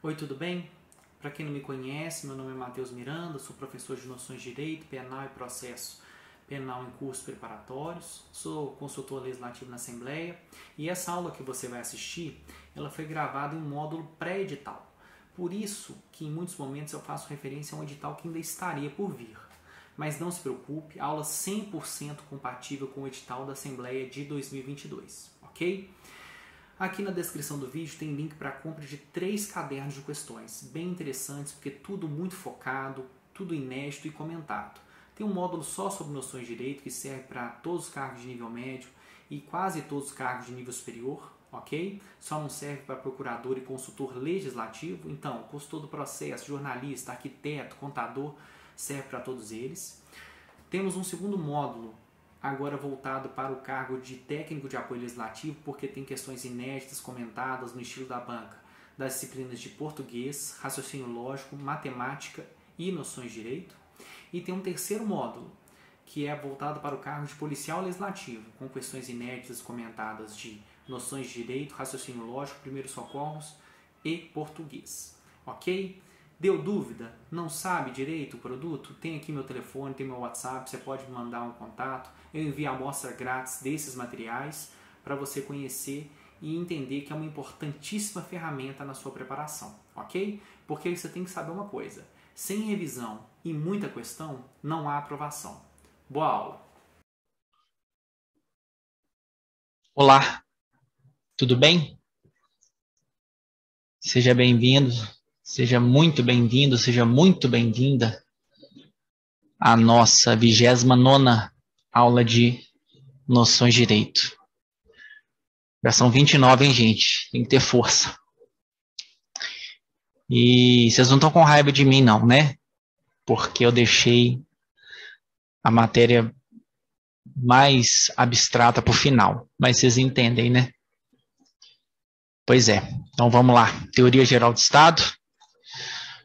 Oi, tudo bem? Para quem não me conhece, meu nome é Matheus Miranda, sou professor de Noções de Direito, Penal e Processo Penal em cursos preparatórios, sou consultor legislativo na Assembleia e essa aula que você vai assistir, ela foi gravada em um módulo pré-edital. Por isso que em muitos momentos eu faço referência a um edital que ainda estaria por vir. Mas não se preocupe, aula 100% compatível com o edital da Assembleia de 2022, ok? Aqui na descrição do vídeo tem link para a compra de 3 cadernos de questões, bem interessantes, porque tudo muito focado, tudo inédito e comentado. Tem um módulo só sobre noções de direito, que serve para todos os cargos de nível médio e quase todos os cargos de nível superior, ok? Só não serve para procurador e consultor legislativo, então, consultor do processo, jornalista, arquiteto, contador, serve para todos eles. Temos um segundo módulo, agora voltado para o cargo de técnico de apoio legislativo, porque tem questões inéditas comentadas no estilo da banca, das disciplinas de português, raciocínio lógico, matemática e noções de direito. E tem um terceiro módulo, que é voltado para o cargo de policial legislativo, com questões inéditas comentadas de noções de direito, raciocínio lógico, primeiros socorros e português. Ok? Deu dúvida? Não sabe direito o produto? Tem aqui meu telefone, tem meu WhatsApp, você pode me mandar um contato. Eu envio a amostra grátis desses materiais para você conhecer e entender que é uma importantíssima ferramenta na sua preparação, ok? Porque você tem que saber uma coisa, sem revisão e muita questão, não há aprovação. Boa aula! Olá, tudo bem? Seja bem-vindo, seja muito bem-vindo, seja muito bem-vinda à nossa 29ª aula de Noções de Direito. Já são 29, hein, gente? Tem que ter força. E vocês não estão com raiva de mim, não, né? Porque eu deixei a matéria mais abstrata para o final. Mas vocês entendem, né? Pois é. Então vamos lá. Teoria Geral do Estado.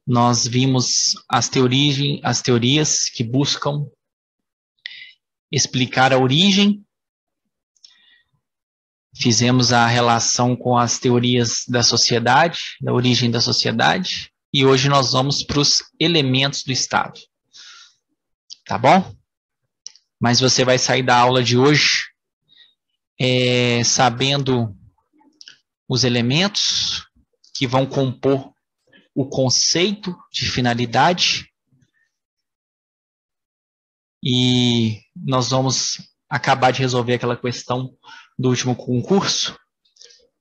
Nós vimos as teorias que buscam explicar a origem. Fizemos a relação com as teorias da sociedade, da origem da sociedade. E hoje nós vamos para os elementos do Estado. Tá bom? Mas você vai sair da aula de hoje sabendo os elementos que vão compor o conceito de finalidade. E nós vamos acabar de resolver aquela questão do último concurso,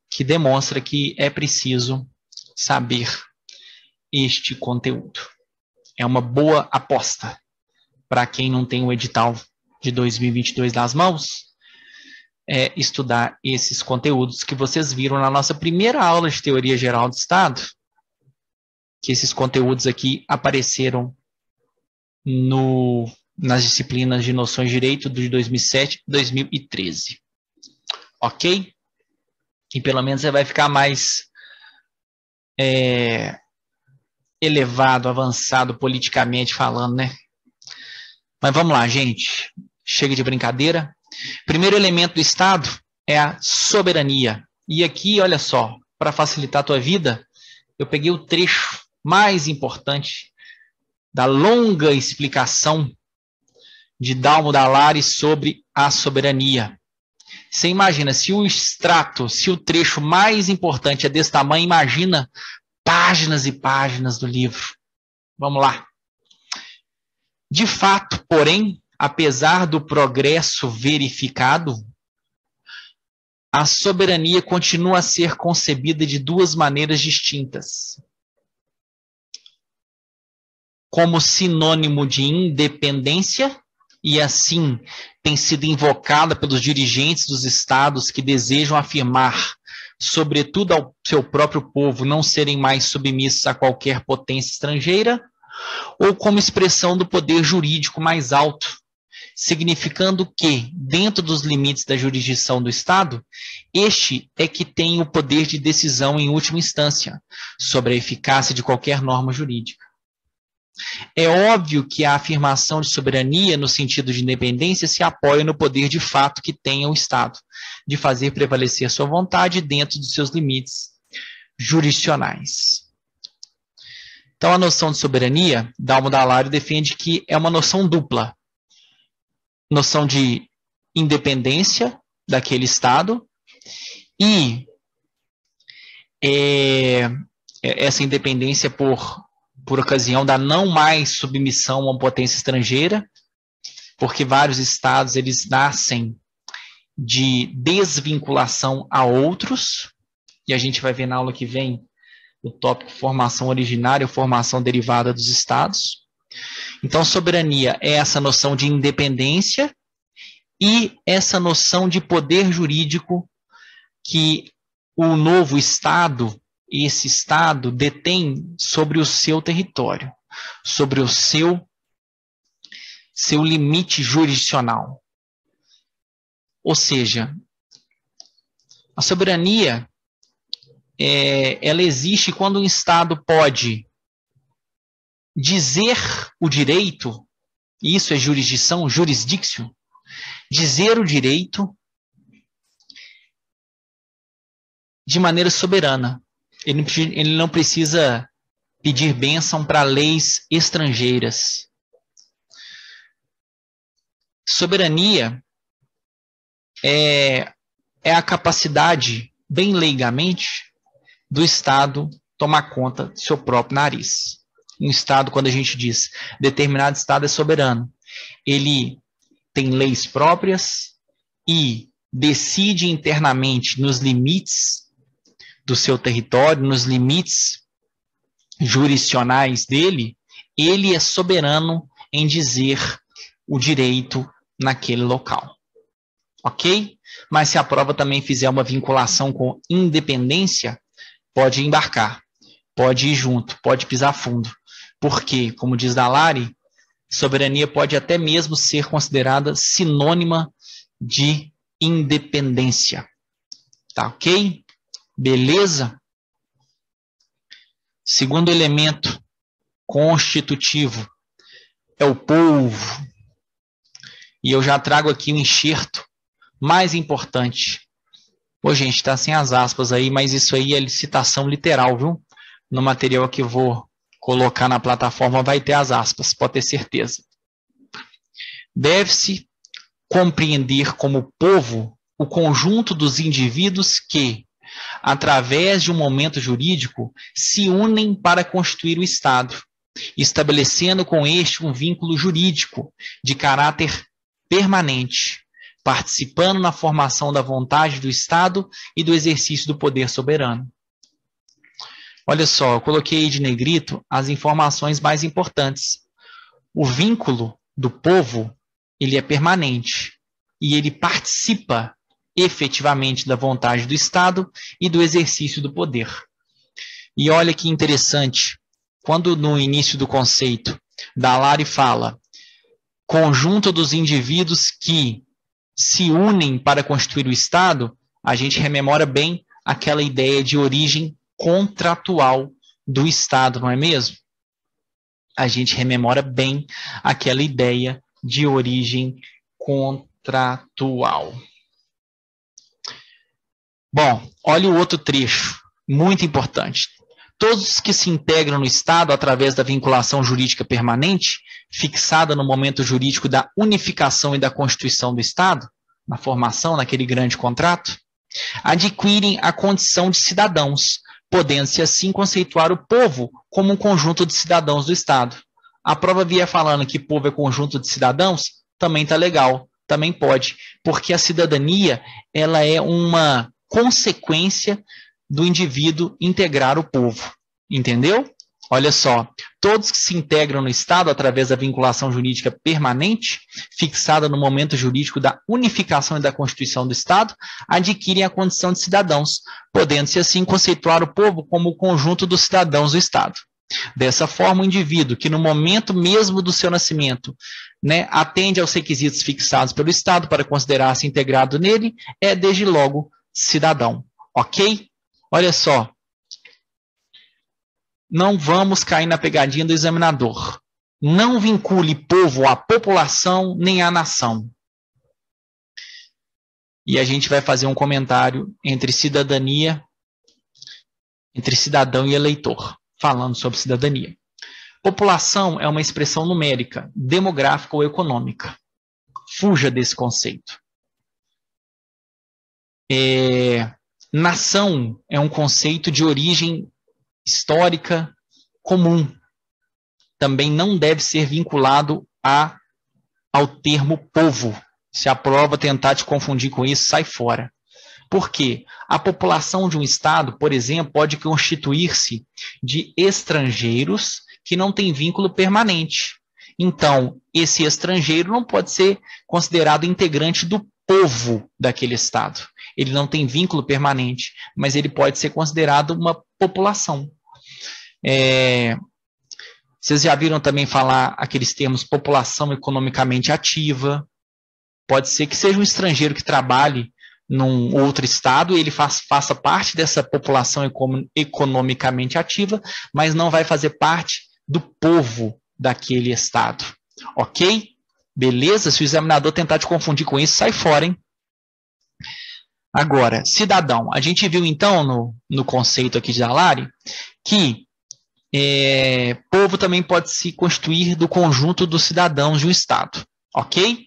que demonstra que é preciso saber este conteúdo. É uma boa aposta para quem não tem o edital de 2022 nas mãos, estudar esses conteúdos que vocês viram na nossa primeira aula de Teoria Geral do Estado, que esses conteúdos aqui apareceram nas disciplinas de Noções de Direito de 2007 e 2013. Ok? E pelo menos você vai ficar mais elevado, avançado politicamente falando, né? Mas vamos lá, gente. Chega de brincadeira. Primeiro elemento do Estado é a soberania. E aqui, olha só, para facilitar a tua vida, eu peguei o trecho mais importante da longa explicação de Dalmo Dall'Are sobre a soberania. Você imagina, se o trecho mais importante é desse tamanho, imagina páginas e páginas do livro. Vamos lá. De fato, porém, apesar do progresso verificado, a soberania continua a ser concebida de duas maneiras distintas. Como sinônimo de independência, e assim tem sido invocada pelos dirigentes dos estados que desejam afirmar, sobretudo ao seu próprio povo, não serem mais submissos a qualquer potência estrangeira, ou como expressão do poder jurídico mais alto, significando que, dentro dos limites da jurisdição do Estado, este é que tem o poder de decisão em última instância sobre a eficácia de qualquer norma jurídica. É óbvio que a afirmação de soberania, no sentido de independência, se apoia no poder de fato que tem o Estado, de fazer prevalecer sua vontade dentro dos seus limites jurisdicionais. Então, a noção de soberania, Dalmo Dall'Ario defende que é uma noção dupla. Noção de independência daquele Estado e essa independência por ocasião da não mais submissão a uma potência estrangeira, porque vários Estados eles nascem de desvinculação a outros, e a gente vai ver na aula que vem o tópico formação originária ou formação derivada dos Estados. Então, soberania é essa noção de independência e essa noção de poder jurídico que o novo Estado, esse Estado, detém sobre o seu território, sobre o seu limite jurisdicional. Ou seja, a soberania, ela existe quando um Estado pode dizer o direito, isso é jurisdição, jurisdictio, dizer o direito de maneira soberana. Ele não precisa pedir bênção para leis estrangeiras. Soberania é a capacidade, bem leigamente, do Estado tomar conta do seu próprio nariz. Um Estado, quando a gente diz determinado Estado é soberano, ele tem leis próprias e decide internamente nos limites do seu território, nos limites jurisdicionais dele, ele é soberano em dizer o direito naquele local. Ok? Mas se a prova também fizer uma vinculação com independência, pode embarcar, pode ir junto, pode pisar fundo. Porque, como diz Dall'Ario, soberania pode até mesmo ser considerada sinônima de independência. Tá ok? Beleza? Segundo elemento constitutivo é o povo. E eu já trago aqui um enxerto mais importante. Pô, gente, está sem as aspas aí, mas isso aí é citação literal, viu? No material que eu vou colocar na plataforma vai ter as aspas, pode ter certeza. Deve-se compreender como povo o conjunto dos indivíduos que, através de um momento jurídico, se unem para constituir o Estado, estabelecendo com este um vínculo jurídico de caráter permanente, participando na formação da vontade do Estado e do exercício do poder soberano. Olha só, eu coloquei de negrito as informações mais importantes. O vínculo do povo, ele é permanente e ele participa efetivamente da vontade do Estado e do exercício do poder. E olha que interessante, quando no início do conceito Dall'Ario fala conjunto dos indivíduos que se unem para constituir o Estado, a gente rememora bem aquela ideia de origem contratual do Estado, não é mesmo? A gente rememora bem aquela ideia de origem contratual. Bom, olha o outro trecho, muito importante. Todos que se integram no Estado através da vinculação jurídica permanente, fixada no momento jurídico da unificação e da constituição do Estado, na formação, naquele grande contrato, adquirem a condição de cidadãos, podendo-se assim conceituar o povo como um conjunto de cidadãos do Estado. A prova vier falando que povo é conjunto de cidadãos, também está legal, também pode, porque a cidadania ela é uma consequência do indivíduo integrar o povo, entendeu? Olha só, todos que se integram no Estado através da vinculação jurídica permanente, fixada no momento jurídico da unificação e da constituição do Estado, adquirem a condição de cidadãos, podendo-se assim conceituar o povo como o conjunto dos cidadãos do Estado. Dessa forma, o indivíduo que no momento mesmo do seu nascimento, atende aos requisitos fixados pelo Estado para considerar-se integrado nele, é desde logo cidadão, ok? Olha só. Não vamos cair na pegadinha do examinador. Não vincule povo à população nem à nação. E a gente vai fazer um comentário entre cidadania, entre cidadão e eleitor, falando sobre cidadania. População é uma expressão numérica, demográfica ou econômica. Fuja desse conceito. Nação é um conceito de origem histórica comum. Também não deve ser vinculado ao termo povo. Se a prova tentar te confundir com isso, sai fora. Por quê? A população de um estado, por exemplo, pode constituir-se de estrangeiros que não têm vínculo permanente. Então, esse estrangeiro não pode ser considerado integrante do povo daquele estado. Ele não tem vínculo permanente, mas ele pode ser considerado uma população. Vocês já viram também falar aqueles termos população economicamente ativa. Pode ser que seja um estrangeiro que trabalhe num outro estado e ele faça parte dessa população economicamente ativa, mas não vai fazer parte do povo daquele estado. Ok? Beleza? Se o examinador tentar te confundir com isso, sai fora, hein? Agora, cidadão. A gente viu, então, no conceito aqui de Dallaire, que povo também pode se constituir do conjunto dos cidadãos de um estado. Ok?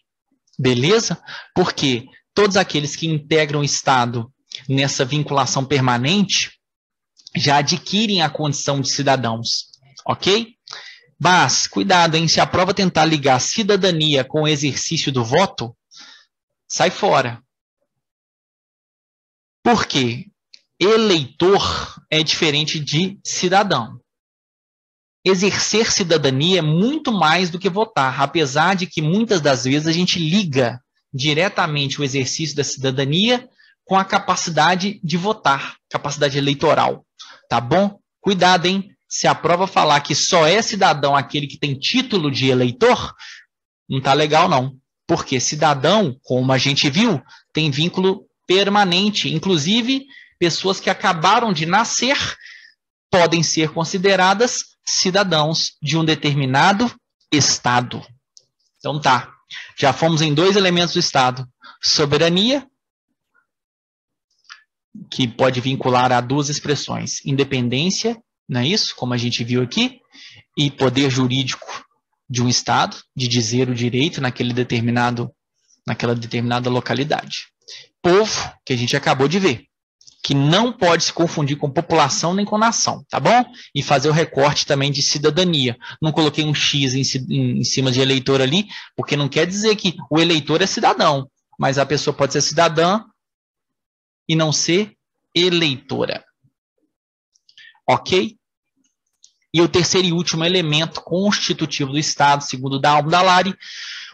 Beleza? Porque todos aqueles que integram o estado nessa vinculação permanente já adquirem a condição de cidadãos. Ok? Mas, cuidado, hein? Se a prova tentar ligar cidadania com o exercício do voto, sai fora. Por quê? Eleitor é diferente de cidadão. Exercer cidadania é muito mais do que votar, apesar de que muitas das vezes a gente liga diretamente o exercício da cidadania com a capacidade de votar, capacidade eleitoral. Tá bom? Cuidado, hein? Se a prova falar que só é cidadão aquele que tem título de eleitor, não tá legal, não. Porque cidadão, como a gente viu, tem vínculo permanente. Inclusive, pessoas que acabaram de nascer podem ser consideradas cidadãos de um determinado estado. Então tá. Já fomos em 2 elementos do estado. Soberania, que pode vincular a 2 expressões. Independência, não é isso? Como a gente viu aqui. E poder jurídico de um estado, de dizer o direito naquela determinada localidade. Povo, que a gente acabou de ver, que não pode se confundir com população nem com nação, tá bom? E fazer o recorte também de cidadania. Não coloquei um X em cima de eleitor ali, porque não quer dizer que o eleitor é cidadão, mas a pessoa pode ser cidadã e não ser eleitora. Ok? E o terceiro e último elemento constitutivo do Estado, segundo Dallaire,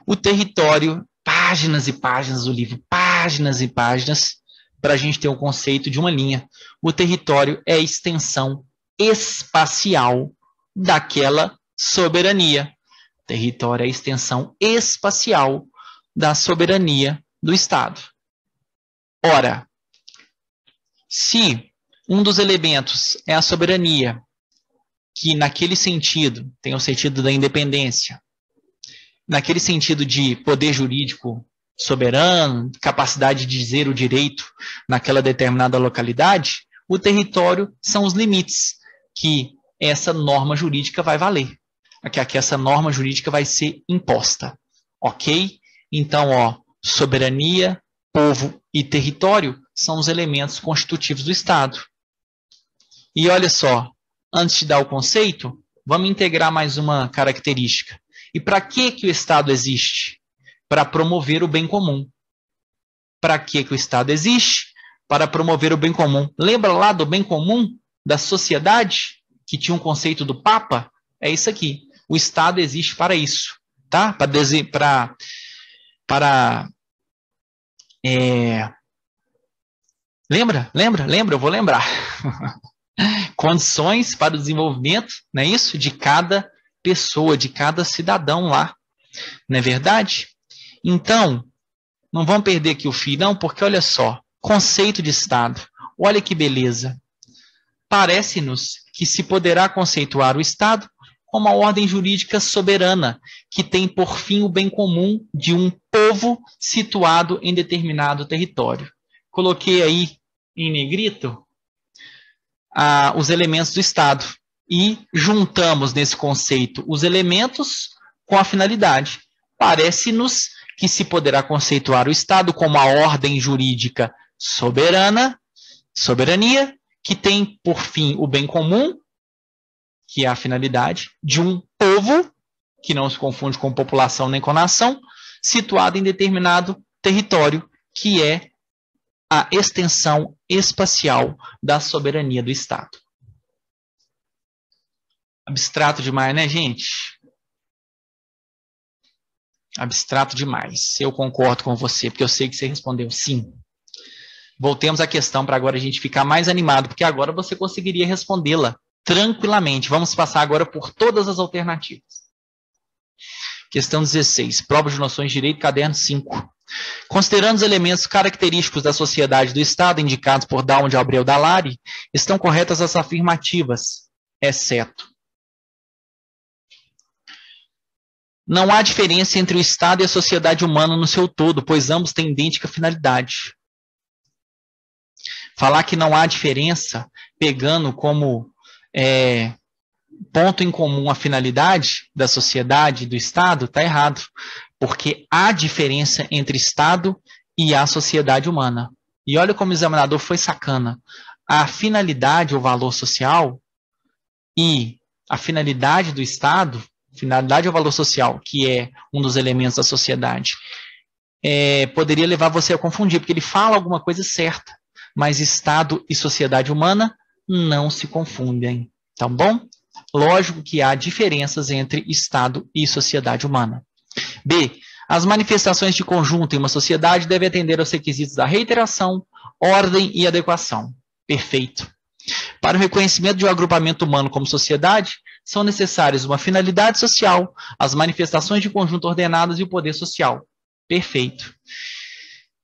o território, páginas e páginas do livro, páginas e páginas, para a gente ter um conceito de uma linha. O território é a extensão espacial daquela soberania. Território é a extensão espacial da soberania do Estado. Ora, se um dos elementos é a soberania, que naquele sentido, tem o sentido da independência, naquele sentido de poder jurídico soberano, capacidade de dizer o direito naquela determinada localidade, o território são os limites que essa norma jurídica vai valer, que essa norma jurídica vai ser imposta. Ok? Então, soberania, povo e território são os elementos constitutivos do Estado. E olha só, antes de dar o conceito, vamos integrar mais uma característica. E para que o Estado existe? Para promover o bem comum. Para que o Estado existe? Para promover o bem comum. Lembra lá do bem comum da sociedade, que tinha um conceito do Papa? É isso aqui. O Estado existe para isso, tá? Lembra? Eu vou lembrar. Condições para o desenvolvimento, não é isso? De cada pessoa, de cada cidadão lá. Não é verdade? Então, não vamos perder aqui o fio, não, porque olha só, conceito de Estado. Olha que beleza. Parece-nos que se poderá conceituar o Estado como uma ordem jurídica soberana, que tem por fim o bem comum de um povo situado em determinado território. Coloquei aí em negrito os elementos do Estado. e juntamos nesse conceito os elementos com a finalidade. Parece-nos que se poderá conceituar o Estado como a ordem jurídica soberania, que tem por fim o bem comum, que é a finalidade, de um povo, que não se confunde com população nem com nação, situado em determinado território, que é a extensão espacial da soberania do Estado. Abstrato demais, né, gente? Abstrato demais. Eu concordo com você, porque eu sei que você respondeu sim. Voltemos à questão para agora a gente ficar mais animado, porque agora você conseguiria respondê-la tranquilamente. Vamos passar agora por todas as alternativas. Questão 16. Prova de noções de direito, caderno 5. Considerando os elementos característicos da sociedade do Estado indicados por Dalmau de Abreu Dallari, estão corretas as afirmativas, exceto. Não há diferença entre o Estado e a sociedade humana no seu todo, pois ambos têm idêntica finalidade. Falar que não há diferença, pegando como ponto em comum a finalidade da sociedade e do Estado, está errado. Porque há diferença entre Estado e a sociedade humana. E olha como o examinador foi sacana. A finalidade ou valor social e a finalidade do Estado, finalidade ou valor social, que é um dos elementos da sociedade, poderia levar você a confundir, porque ele fala alguma coisa certa, mas Estado e sociedade humana não se confundem, tá bom? Lógico que há diferenças entre Estado e sociedade humana. B. As manifestações de conjunto em uma sociedade devem atender aos requisitos da reiteração, ordem e adequação. Perfeito. Para o reconhecimento de um agrupamento humano como sociedade, são necessários uma finalidade social, as manifestações de conjunto ordenadas e o poder social. Perfeito.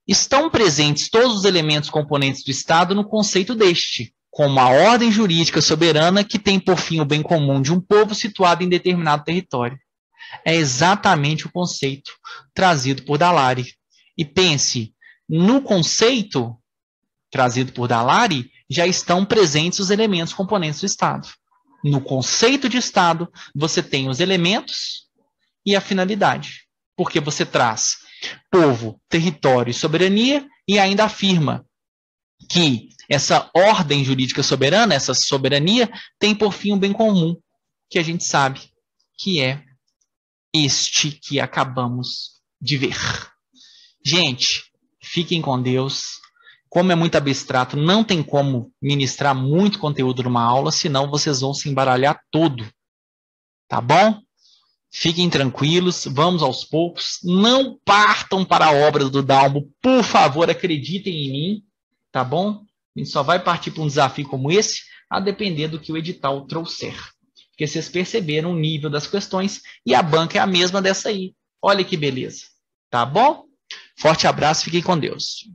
Estão presentes todos os elementos componentes do Estado no conceito deste, como a ordem jurídica soberana que tem por fim o bem comum de um povo situado em determinado território. É exatamente o conceito trazido por Dallari. E pense, no conceito trazido por Dallari, já estão presentes os elementos componentes do Estado. No conceito de Estado, você tem os elementos e a finalidade. Porque você traz povo, território e soberania e ainda afirma que essa ordem jurídica soberana, essa soberania, tem por fim um bem comum, que a gente sabe que é este que acabamos de ver. Gente, fiquem com Deus. Como é muito abstrato, não tem como ministrar muito conteúdo numa aula, senão vocês vão se embaralhar todo. Tá bom? Fiquem tranquilos, vamos aos poucos. Não partam para a obra do Dalmau, por favor, acreditem em mim. Tá bom? A gente só vai partir para um desafio como esse, a depender do que o edital trouxer. Porque vocês perceberam o nível das questões e a banca é a mesma dessa aí. Olha que beleza. Tá bom? Forte abraço, fiquem com Deus.